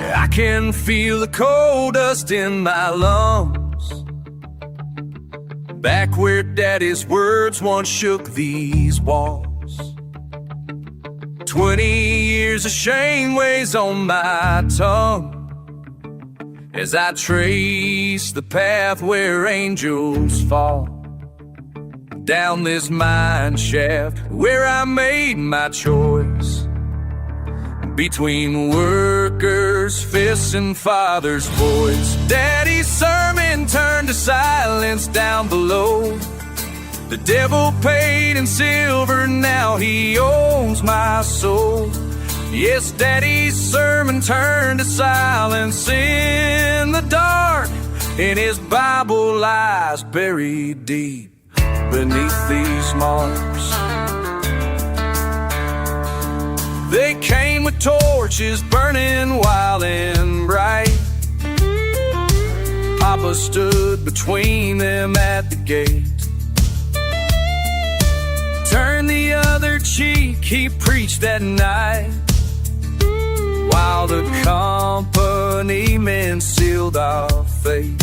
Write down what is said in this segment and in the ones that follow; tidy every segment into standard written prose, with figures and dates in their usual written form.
I can feel the coal dust in my lungs, back where Daddy's words once shook these walls. 20 years of shame weighs on my tongue as I trace the path where angels fall, down this mine shaft where I made my choice between workers' fists and father's voice. Daddy's sermon turned to silence down below. The devil paid in silver, now he owns my soul. Yes, Daddy's sermon turned to silence in the dark, and his Bible lies buried deep beneath these marks. They came with torches burning wild and bright. Papa stood between them at the gate. Turn the other cheek, he preached that night, while the company men sealed our fate.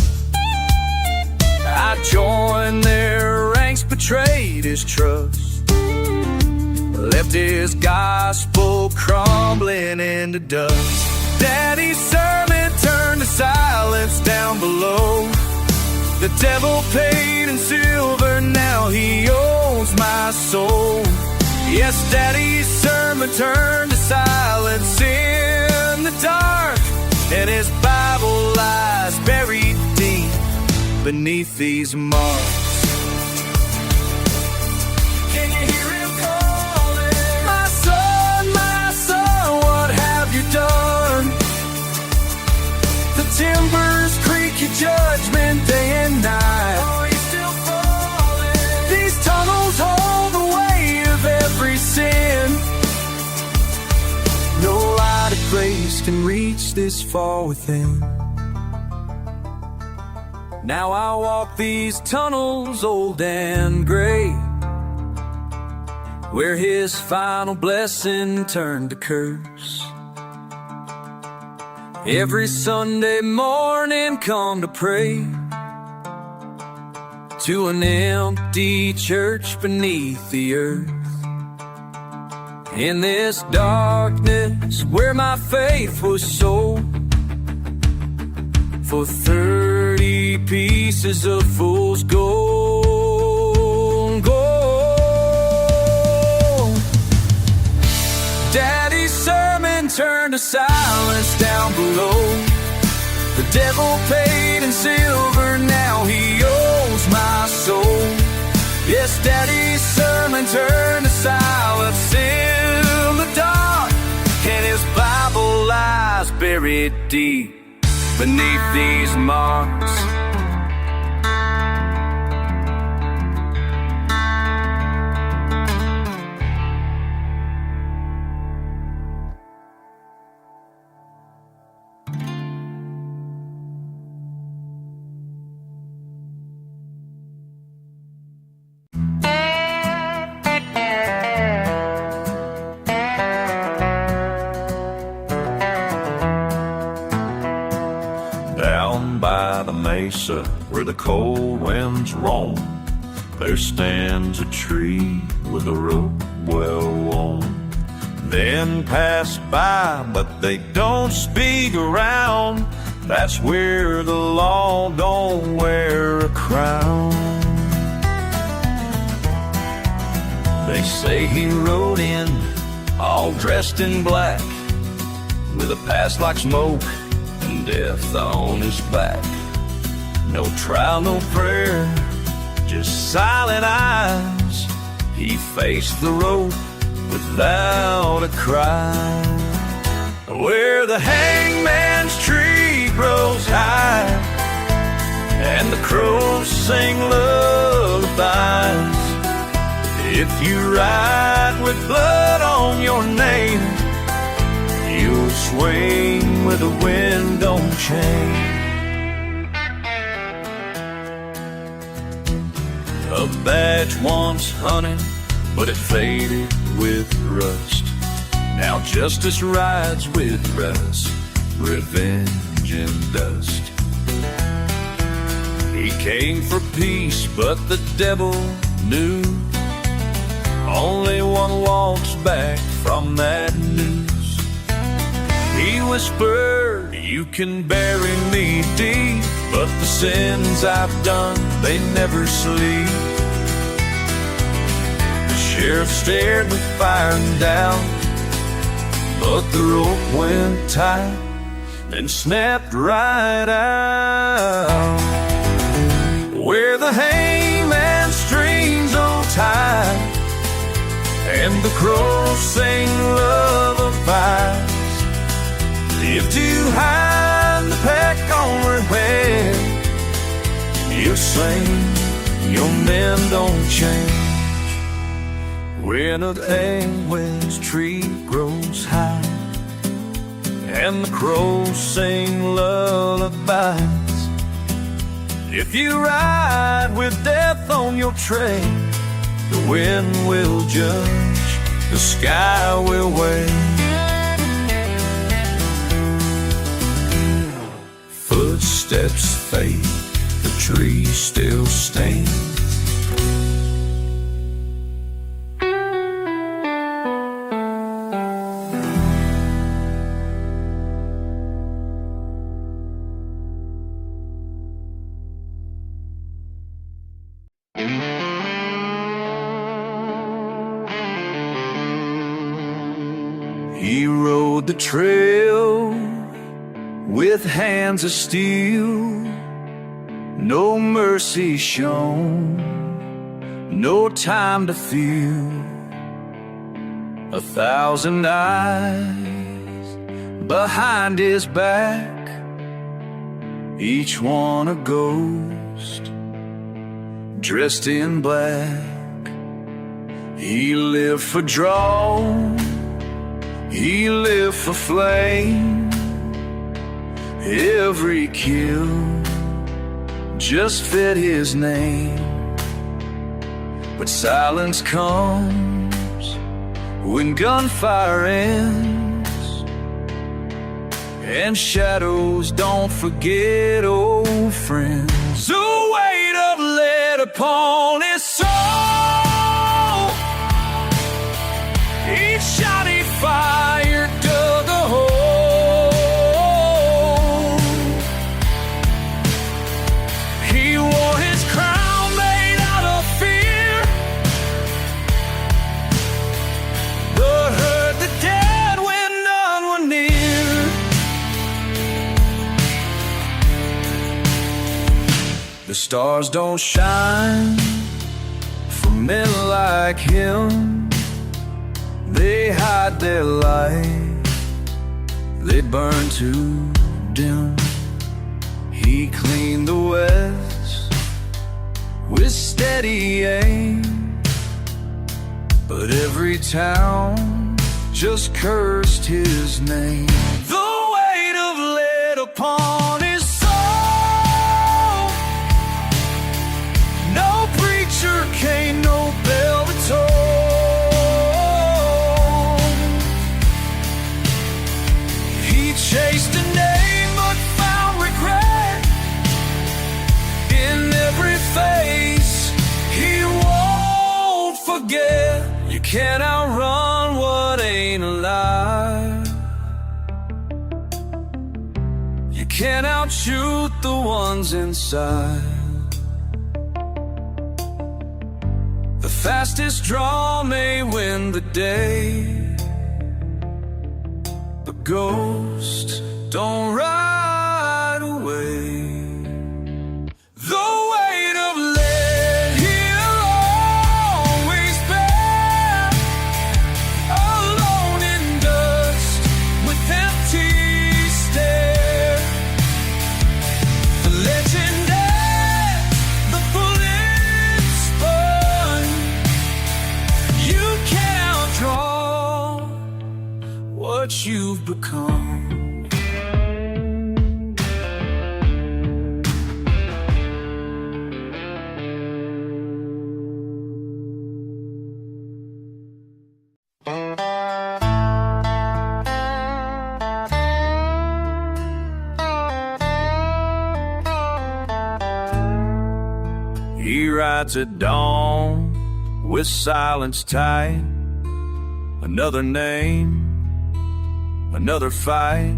I joined their ranks, betrayed his trust, left his gospel crumbling into dust. Daddy's sermon turned to silence down below. The devil paid in silver, now he owns my soul. Yes, Daddy's sermon turned to silence in the dark, and his Bible lies buried deep beneath these marks. Timbers creak your judgment day and night. Oh, you're still falling. These tunnels hold the weight of every sin. No light of grace can reach this far within. Now I walk these tunnels old and gray, where his final blessing turned to curse. Every Sunday morning come to pray to an empty church beneath the earth. In this darkness where my faith was sold for 30 pieces of fool's gold. Daddy's sermon turned to silence down below. The devil paid in silver, now he owns my soul. Yes, Daddy's sermon turned to silence in the dark, and his Bible lies buried deep beneath these marks. Down by the mesa where the cold winds roam, there stands a tree with a rope well worn. Men pass by, but they don't speak around. That's where the law don't wear a crown. They say he rode in, all dressed in black, with a past like smoke and death on his back. No trial, no prayer, just silent eyes. He faced the road without a cry. Where the hangman's tree grows high and the crows sing lullabies, if you ride with blood on your name, you'll swing where the wind don't change. A badge once hunting, but it faded with rust. Now justice rides with us, revenge and dust. He came for peace, but the devil knew only one walks back from that noose. He whispered, you can bury me deep, but the sins I've done, they never sleep. The sheriff stared with fire down, but the rope went tight and snapped right out. Where the hangman's strings untied and the crows sing lullabies, if too high the pack on her head, you sing, your men don't change. When an angel's tree grows high and the crows sing lullabies, if you ride with death on your train, the wind will judge, the sky will wait. Footsteps fade, the tree still stands. He rode the trail with hands of steel, no mercy shown, no time to feel. 1,000 eyes behind his back, each one a ghost dressed in black. He lived for draw, he lived for flame. Every kill just fit his name. But silence comes when gunfire ends, and shadows don't forget old friends. The weight of lead upon his soul, each shot he fired dug a hole. He wore his crown made out of fear, but heard the dead when none were near. The stars don't shine for men like him. They hide their light, they burn too dim. He cleaned the west with steady aim, but every town just cursed his name. The weight of lead upon his soul, no preacher came, no bell to toll. Chased a name but found regret in every face. He won't forget. You can't outrun what ain't alive. You can't outshoot the ones inside. The fastest draw may win the day, but ghosts don't ride away. The weight of lead he'll always bear, alone in dust with empty stare. The legend as the bullet spun, you can't outdraw what you've become. rides at dawn with silence tight. Another name, another fight.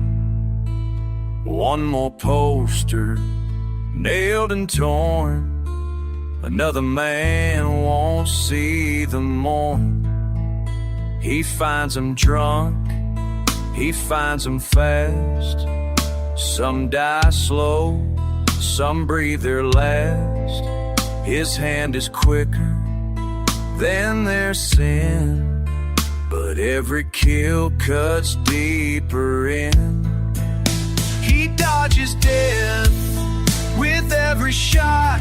One more poster, nailed and torn. Another man won't see the morn. He finds them drunk, he finds them fast. Some die slow, some breathe their last. His hand is quicker than their sin, but every kill cuts deeper in. He dodges death with every shot,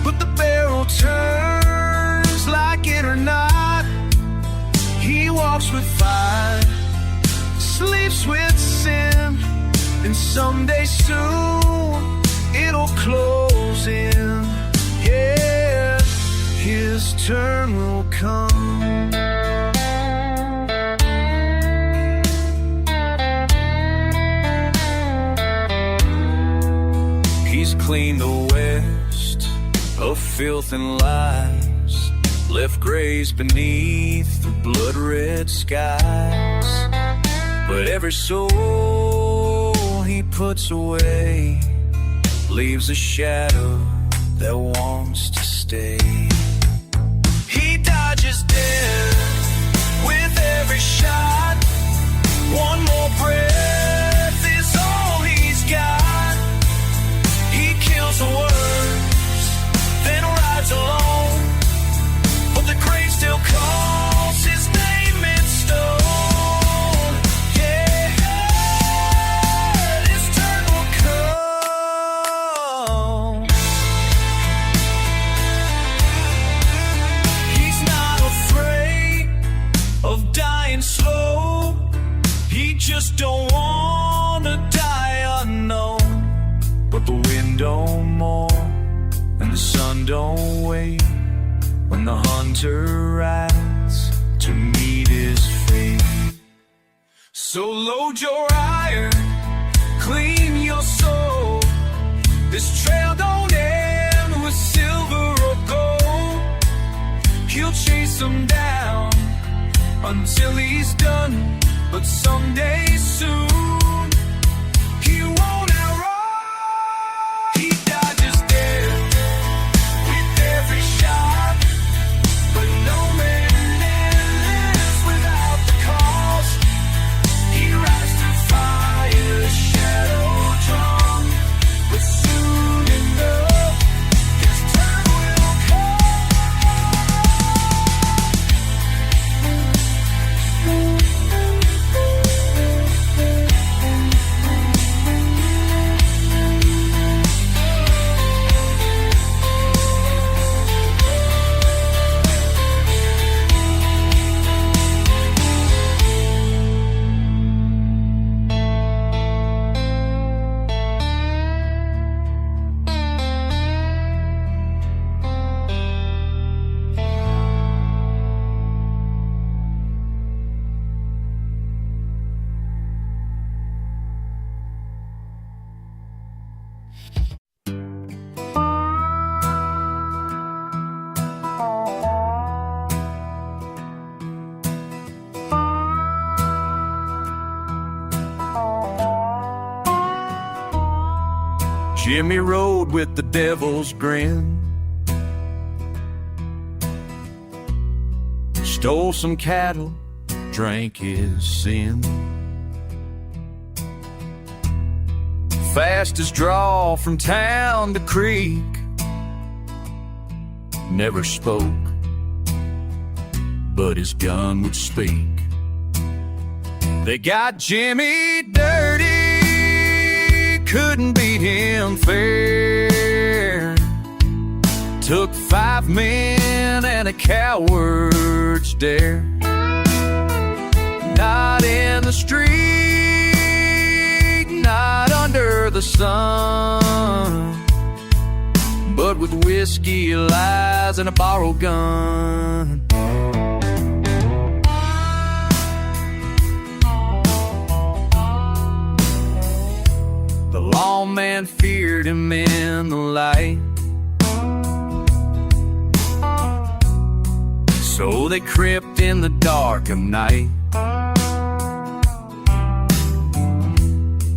but the barrel turns like it or not. He walks with fire, sleeps with sin, and someday soon it'll close in. Yeah, his turn will come. He's cleaned the West of filth and lies, left graves beneath the blood-red skies. But every soul he puts away leaves a shadow that wants to stay. He dodges death with every shot. One more breath is all he's got. He kills the worst, then rides alone, but the grave still calls his name in stone. Yeah, his turn will come. He's not afraid of dying slow. He just don't wanna die unknown. But the wind don't mourn, and the sun don't wait, when the hunter rides to meet his fate. So load your iron, clean your soul. This trail don't end with silver or gold. He'll chase him down until he's done, but someday soon he won't outrun. He dodges death with every shot, but no man lives without the cost. He rides through fire, shadow drawn, but soon enough his turn will come. Jimmy rode with the devil's grin, stole some cattle, drank his sin. Fastest draw from town to creek, never spoke, but his gun would speak. They got Jimmy dirty, couldn't beat him fair. Took 5 men and a coward's dare. Not in the street, not under the sun, but with whiskey, lies, and a borrowed gun. The lawman feared him in the light, So they crept in the dark of night.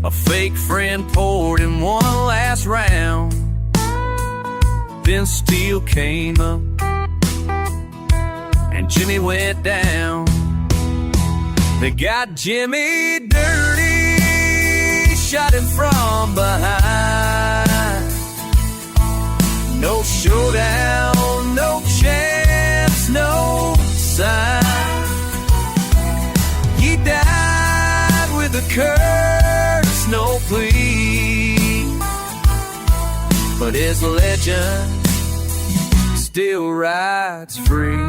A fake friend poured in one last round. Then Steele came up and Jimmy went down. They got Jimmy dirty, shot him from behind. No showdown, no chance, no sign. He died with a curse, no plea. But his legend still rides free.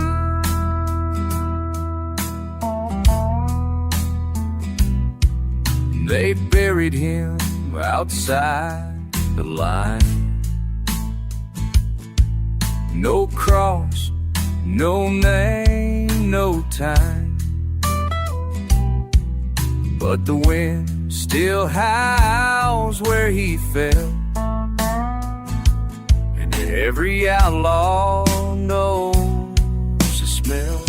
They buried him outside the line. No cross, no name, no time. But the wind still howls where he fell, and every outlaw knows the smell.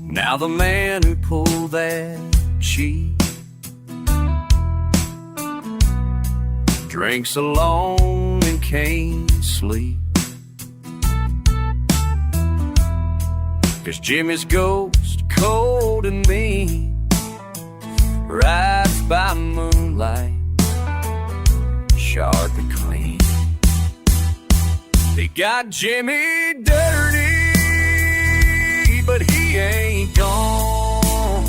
Now the man who pulled that cheat drinks alone and can't sleep, 'cause Jimmy's ghost, cold and mean, rides by moonlight, sharp and clean. They got Jimmy dirty, but he ain't gone.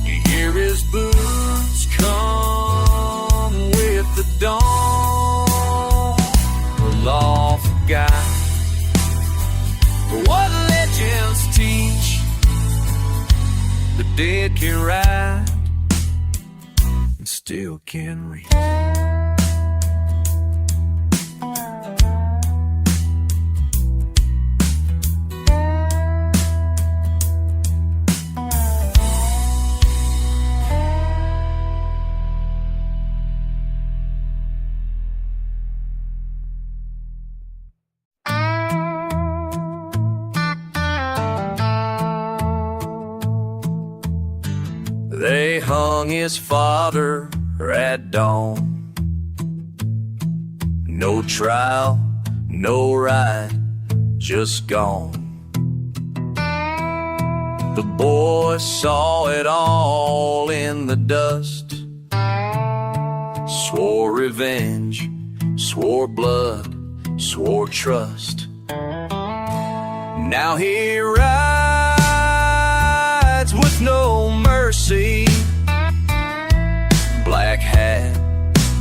You hear his boots come with the dawn. The law forgot what legends teach. The dead can ride and still can reach. They hung his father at dawn. No trial, no right, just gone. The boy saw it all in the dust, swore revenge, swore blood, swore trust. Now he rides with no mercy. Black hat,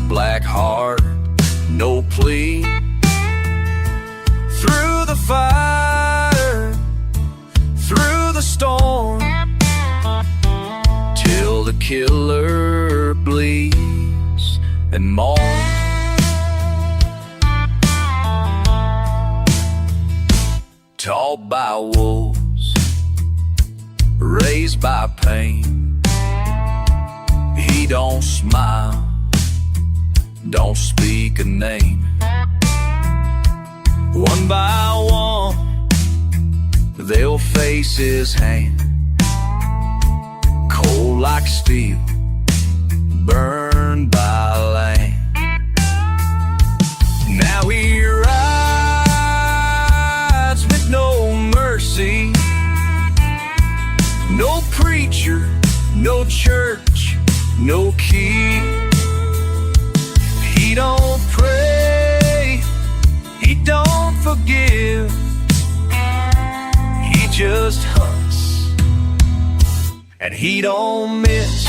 black heart, no plea. Through the fire, through the storm, till the killer bleeds and mourns. Taught by wolves, raised by pain, he don't smile, don't speak a name. One by one, they'll face his hand, cold like steel, burned by land. Now he rides with no mercy, no preacher, no church, no key. He don't pray, he don't forgive, he just hunts, and he don't miss.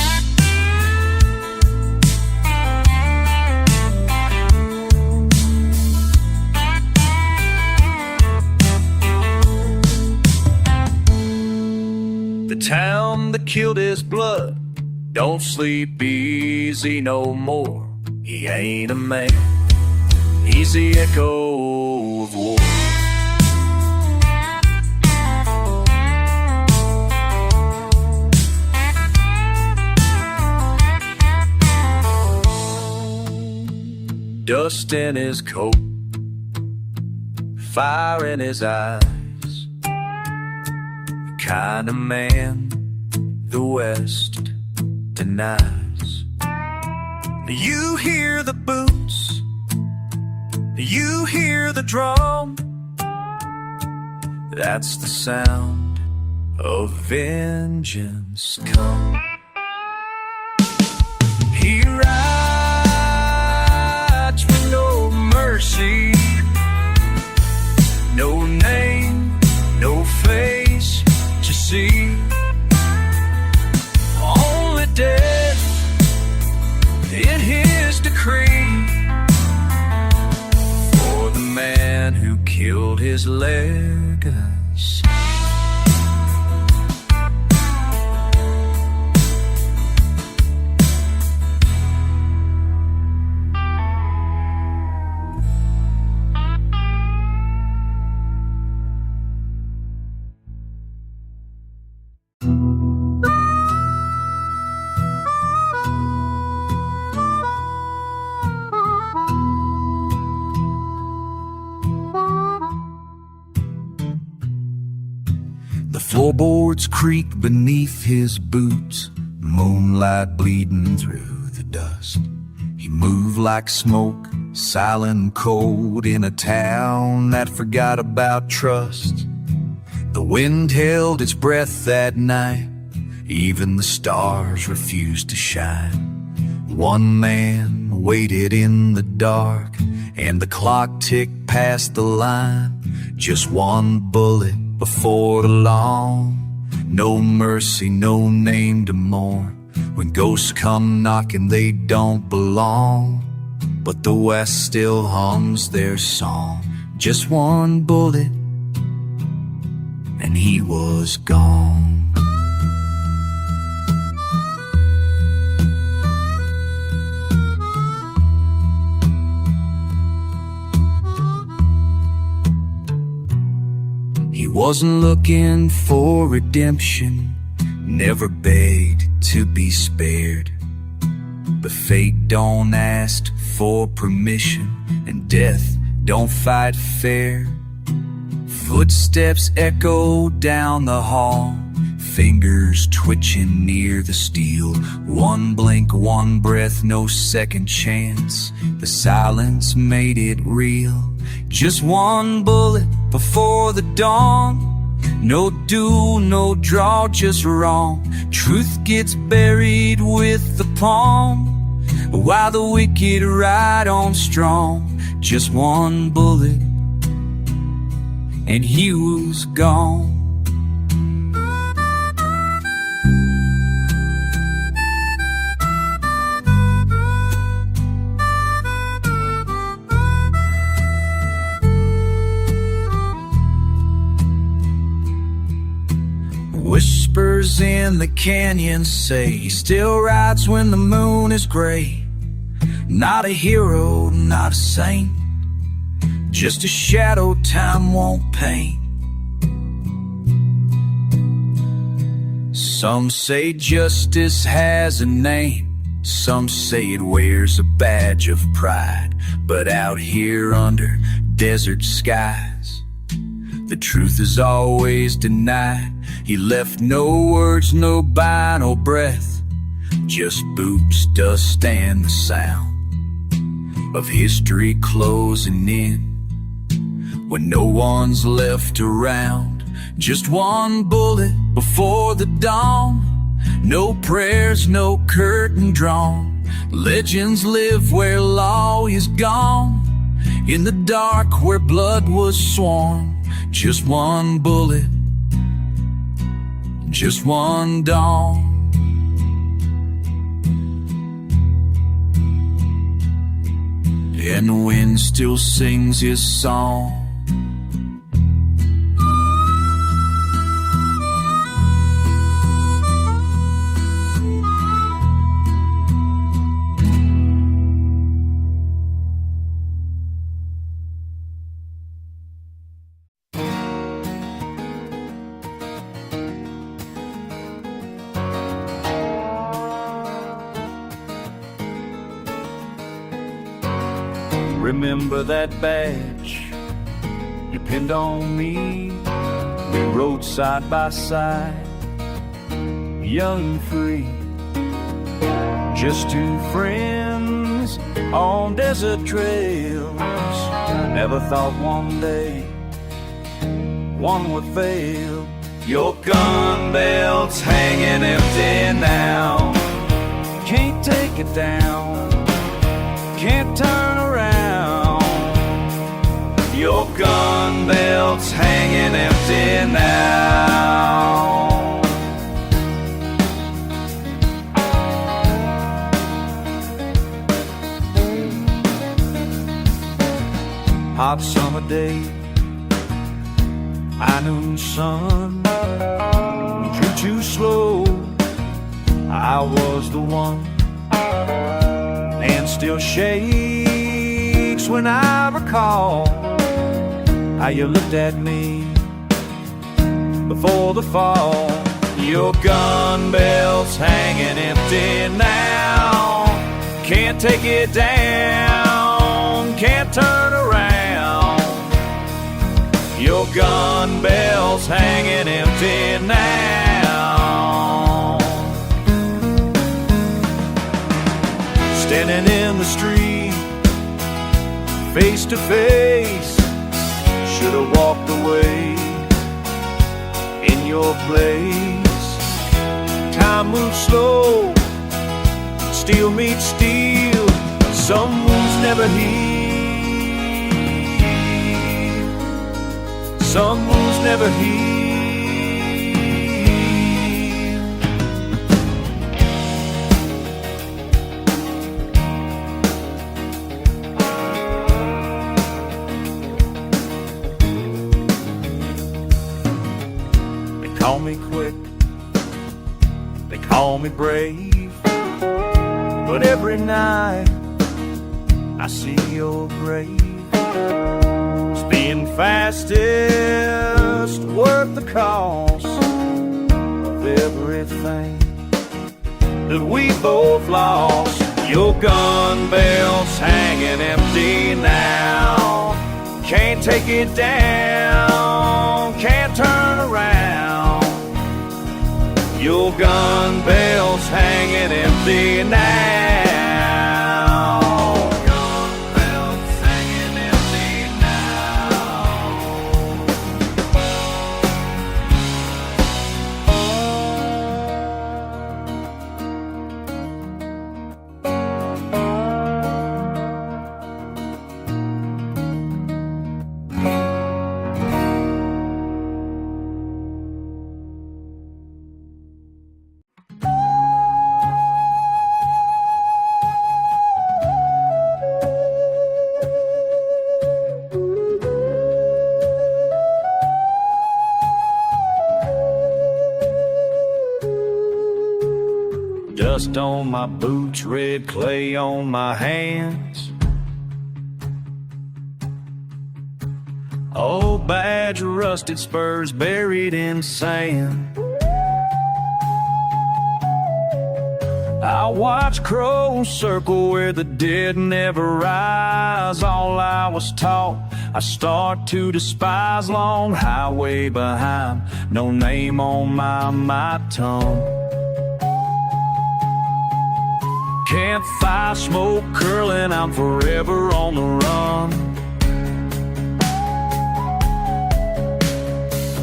The town that killed his blood don't sleep easy no more. He ain't a man, he's the echo of war. Dust in his coat, fire in his eyes. The kind of man the West denies. You hear the boots, you hear the drum. That's the sound of vengeance come. He rides with no mercy, no name, no face to see. Only death in his decree for the man who killed his legacy. The floorboards creak beneath his boots, moonlight bleeding through the dust. He moved like smoke, silent and cold, in a town that forgot about trust. The wind held its breath that night, even the stars refused to shine. One man waited in the dark, and the clock ticked past the line. Just one bullet before the long. No mercy, no name to mourn. When ghosts come knocking, they don't belong. But the West still hums their song. Just one bullet, and he was gone. He wasn't looking for redemption, never begged to be spared. But fate don't ask for permission, and death don't fight fair. Footsteps echo down the hall, fingers twitching near the steel. One blink, one breath, no second chance. The silence made it real. Just one bullet before the dawn. No duel, no draw, just wrong. Truth gets buried with the palm, while the wicked ride on strong. Just one bullet, and he was gone. Whispers in the canyon say he still rides when the moon is gray. Not a hero, not a saint, just a shadow time won't paint. Some say justice has a name, some say it wears a badge of pride. But out here under desert skies, the truth is always denied. He left no words, no bite, no breath, just boots, dust, and the sound of history closing in when no one's left around. Just one bullet before the dawn. No prayers, no curtain drawn. Legends live where law is gone, in the dark where blood was sworn. Just one bullet, just one dawn. And the wind still sings his song. Remember that badge you pinned on me. We rode side by side, young and free, just two friends on desert trails. Never thought one day one would fail. Your gun belt's hanging empty now. Can't take it down, can't turn around. Your gun belt's hanging empty now. Hot summer day, high noon sun, drew too slow. I was the one, and still shakes when I recall how you looked at me before the fall. Your gun belt's hanging empty now. Can't take it down, can't turn around. Your gun belt's hanging empty now. Standing in the street, face to face, should've walked away in your place. Time moves slow, steel meets steel, some wounds never heal, some wounds never heal. They call me quick, they call me brave, but every night I see your grave. It's being fastest worth the cost of everything that we both lost. Your gun belt's hanging empty now. Can't take it down, can't turn around. Your gun belt's hanging empty now. Gun belt's hanging empty now. Dust on my boots, red clay on my hands. Old badge, rusted spurs buried in sand. I watch crows circle where the dead never rise. All I was taught, I start to despise. Long highway behind, no name on my tongue. Campfire smoke curling, I'm forever on the run.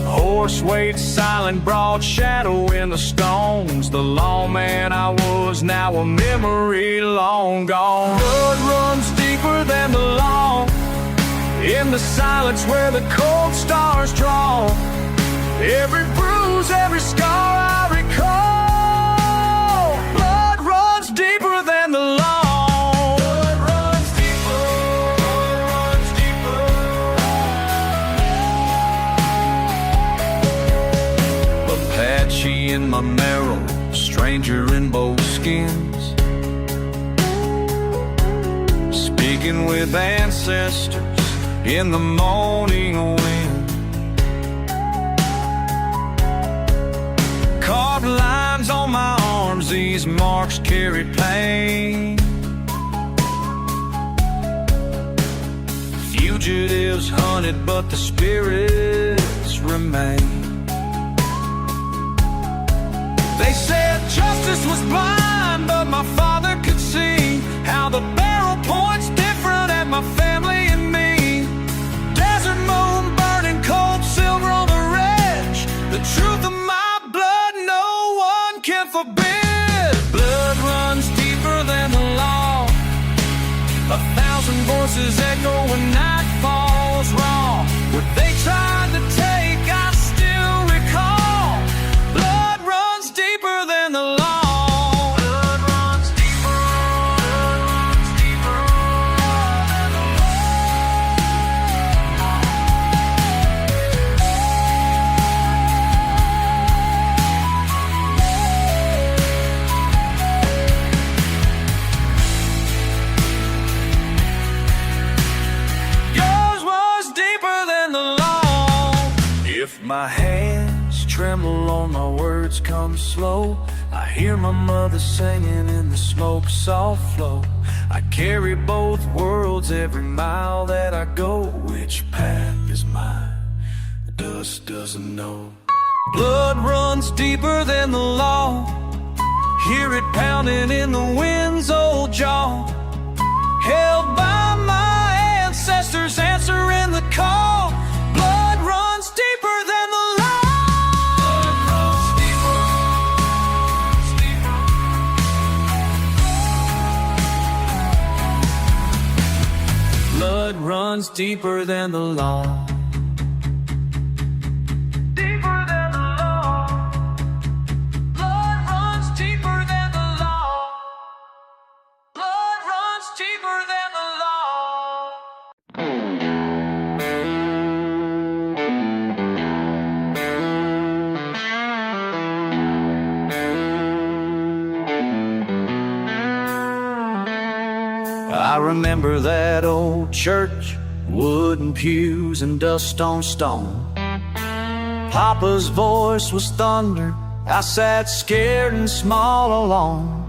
Horse weight silent, broad shadow in the stones. The lawman I was, now a memory long gone. Blood runs deeper than the law, in the silence where the cold stars draw. Every bruise, every scar I recall. Blood runs deeper than the law. Blood runs deeper, runs deeper. Apache in my marrow, stranger in both skins, speaking with ancestors in the morning wind. Carved lines on my arms, these marks carry pain. Fugitives hunted, but the spirits remain. They said justice was blind, but my father could see how the barrel points different at my family and me. Desert moon burning cold silver on the ridge. The truth of my blood no one can forbid. Blood runs deeper than the law. 1,000 voices echo when night falls raw. What they tried to take, I still recall. Blood runs deeper than the law. Blood runs deeper, blood runs deeper than the If my hands tremble or my words come slow, I hear my mother singing in the smoke soft flow. I carry both worlds every mile that I go. Which path is mine? The dust doesn't know. Blood runs deeper than the law. Hear it pounding in the wind's old jaw. Held by my ancestors answering the call. Blood runs deeper than the law. Blood runs deeper, deeper. Blood runs deeper than the law. Deeper than the law. Blood runs deeper than the law. Blood runs deeper than the law. I remember that old church, wooden pews and dust on stone. Papa's voice was thunder. I sat scared and small alone.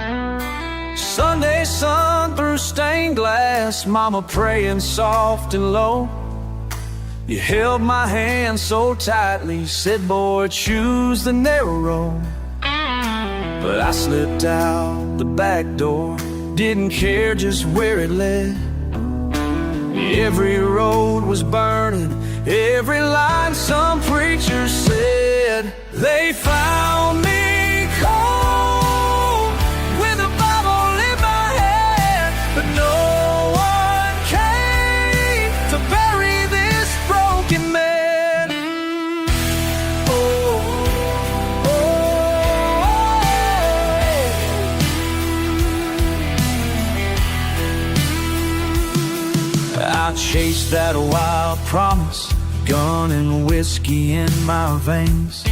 Sunday sun through stained glass, Mama praying soft and low. You held my hand so tightly, said, boy, choose the narrow road. But I slipped out the back door, didn't care just where it led. Every road was burning, every line some preacher said. They found me cold with a Bible in my hand, but no one came to bury this broken man. Oh, I chased that wild promise, gun and whiskey in my veins.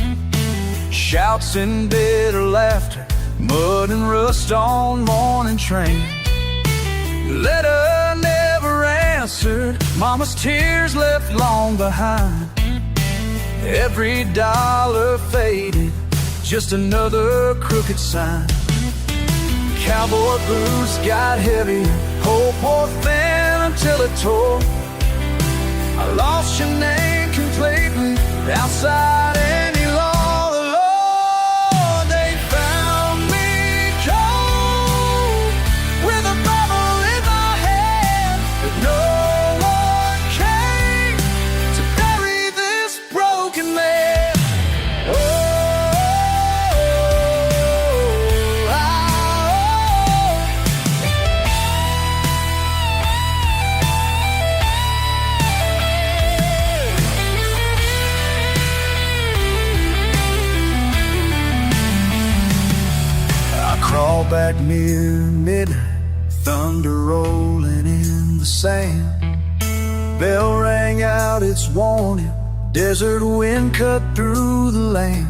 Shouts and bitter laughter, mud and rust on morning train. Letter never answered, Mama's tears left long behind. Every dollar faded, just another crooked sign. Cowboy boots got heavier, hope wore thin until it tore. I lost your name completely, outside any law. The Lord, they found me cold with a Bible in my hand, but no one came to bury this broken man. Crawl back near midnight, thunder rolling in the sand. Bell rang out its warning, desert wind cut through the land.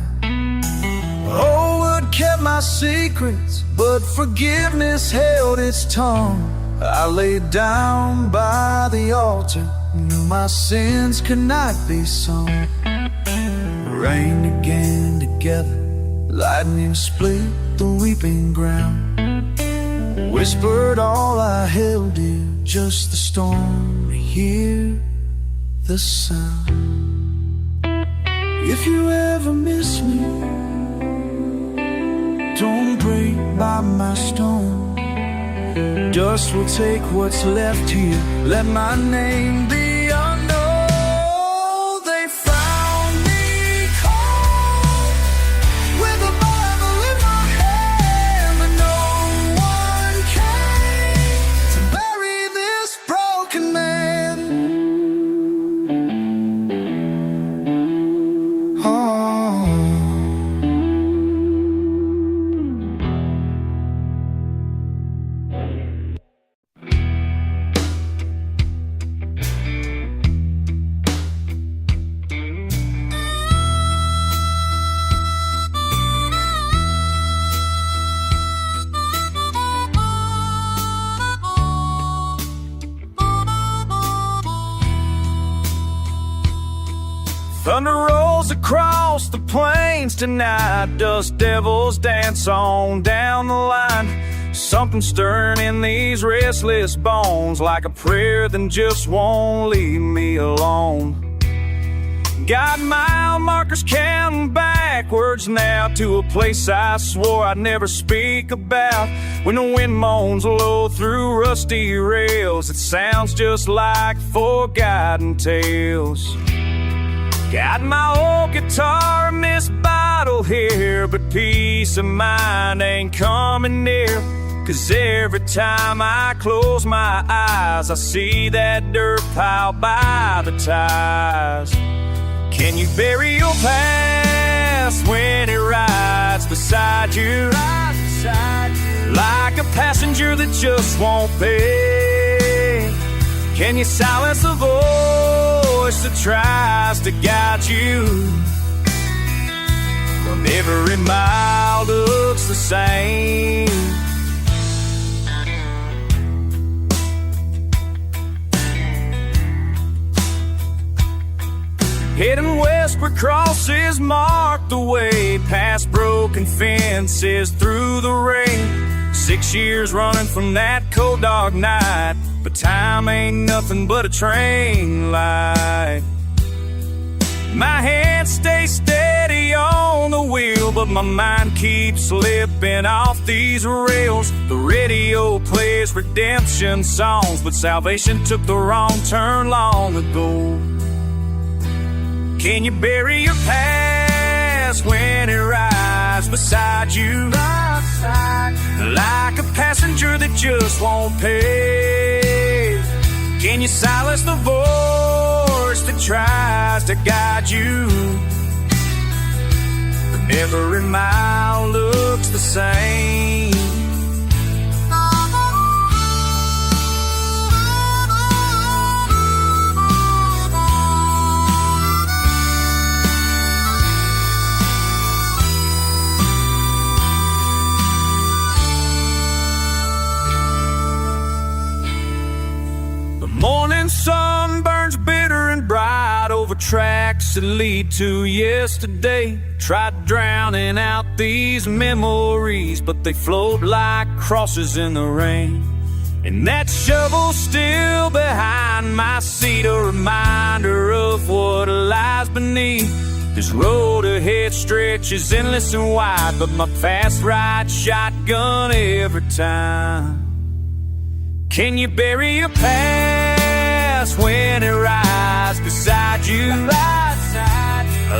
Old wood kept my secrets, but forgiveness held its tongue. I laid down by the altar, knew my sins could not be sung. Rained again together, lightning split the weeping ground. Whispered all I held dear, just the storm to hear the sound. If you ever miss me, don't break by my stone. Dust will take what's left here. Let my name be unknown. They found me cold with a Bible in my hand, but no one came to bury this broken man. Thunder rolls across the plains tonight. Dust devils dance on down the line. Something stirring in these restless bones, like a prayer that just won't leave me alone. Got mile markers counting backwards now to a place I swore I'd never speak about. When the wind moans low through rusty rails, it sounds just like forgotten tales. Got my old guitar and this bottle here, but peace of mind ain't coming near. 'Cause every time I close my eyes, I see that dirt pile by the ties. Can you bury your past when it rides beside you? Like a passenger that just won't pay. Can you silence the voice that tries to guide you when every mile looks the same? Heading west where crosses mark the way, past broken fences through the rain. 6 years running from that cold dark night, but time ain't nothing but a train light. My hands stay steady on the wheel, but my mind keeps slipping off these rails. The radio plays redemption songs, but salvation took the wrong turn long ago. Can you bury your past when it rides beside you? Like a passenger that just won't pay. Can you silence the voice that tries to guide you when every mile looks the same? Morning sun burns bitter and bright over tracks that lead to yesterday. Tried drowning out these memories, but they float like crosses in the rain. And that shovel's still behind my seat, a reminder of what lies beneath. This road ahead stretches endless and wide, but my past rides shotgun every time. Can you bury your past when it rides beside you?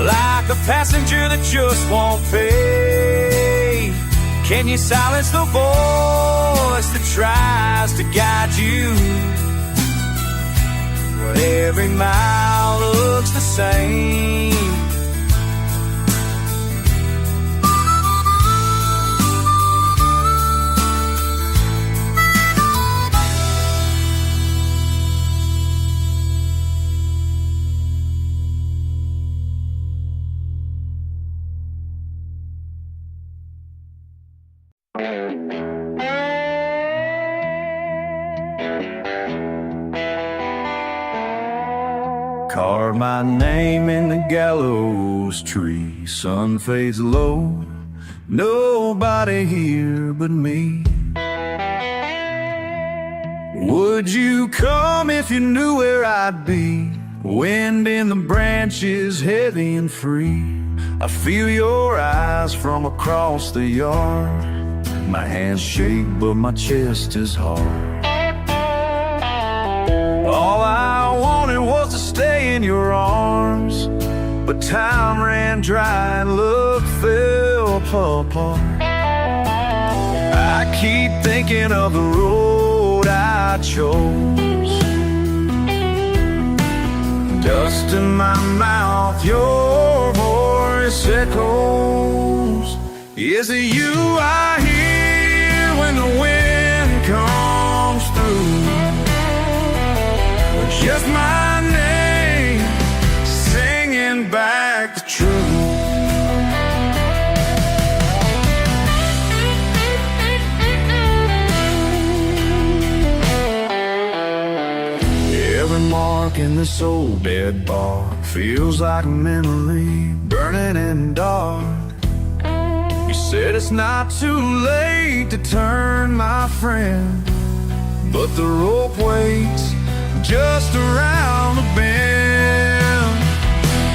Like a passenger that just won't pay. Can you silence the voice that tries to guide you when every mile looks the same? Carve my name in the gallows tree. Sun fades low, nobody here but me. Would you come if you knew where I'd be? Wind in the branches, heavy and free. I feel your eyes from across the yard. My hands shake, but my chest is hard. All I wanted was to stay in your arms, but time ran dry and love fell apart. I keep thinking of the road I chose. Dust in my mouth, your voice echoes. Is it you I hear when the wind comes through? Or just my name singing back the truth? Every mark in this old dead bar feels like a memory burning in the dark. You said it's not too late to turn, my friend, but the rope waits just around the bend.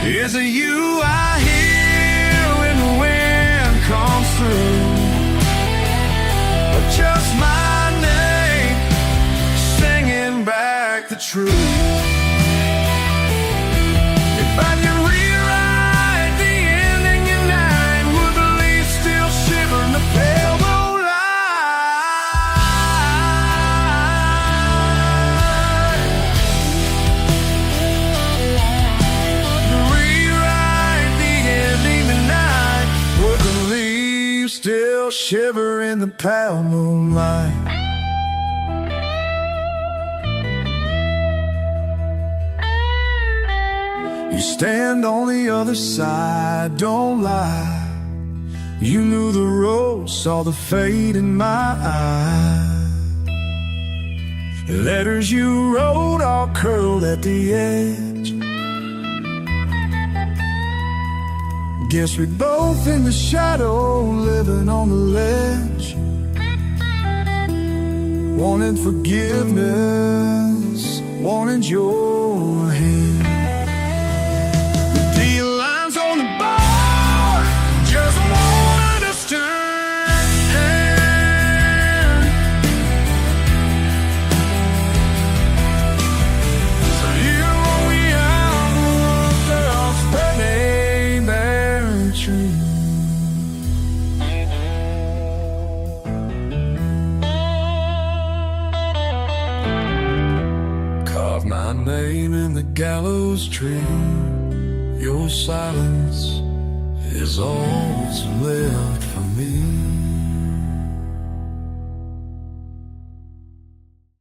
Is it you I hear when the wind comes through? Or just my name singing back the truth? If I could rewrite the ending tonight, would the leaves still shiver in the pale moonlight? Rewrite the ending tonight, would the leaves still shiver in the pale moonlight? You stand on the other side, don't lie. You knew the road, saw the fate in my eyes. The letters you wrote all curled at the edge. Guess we both in the shadow, living on the ledge. Wanted forgiveness, wanted your hand. Carve my name in the gallows tree. Your silence is all that's left for me.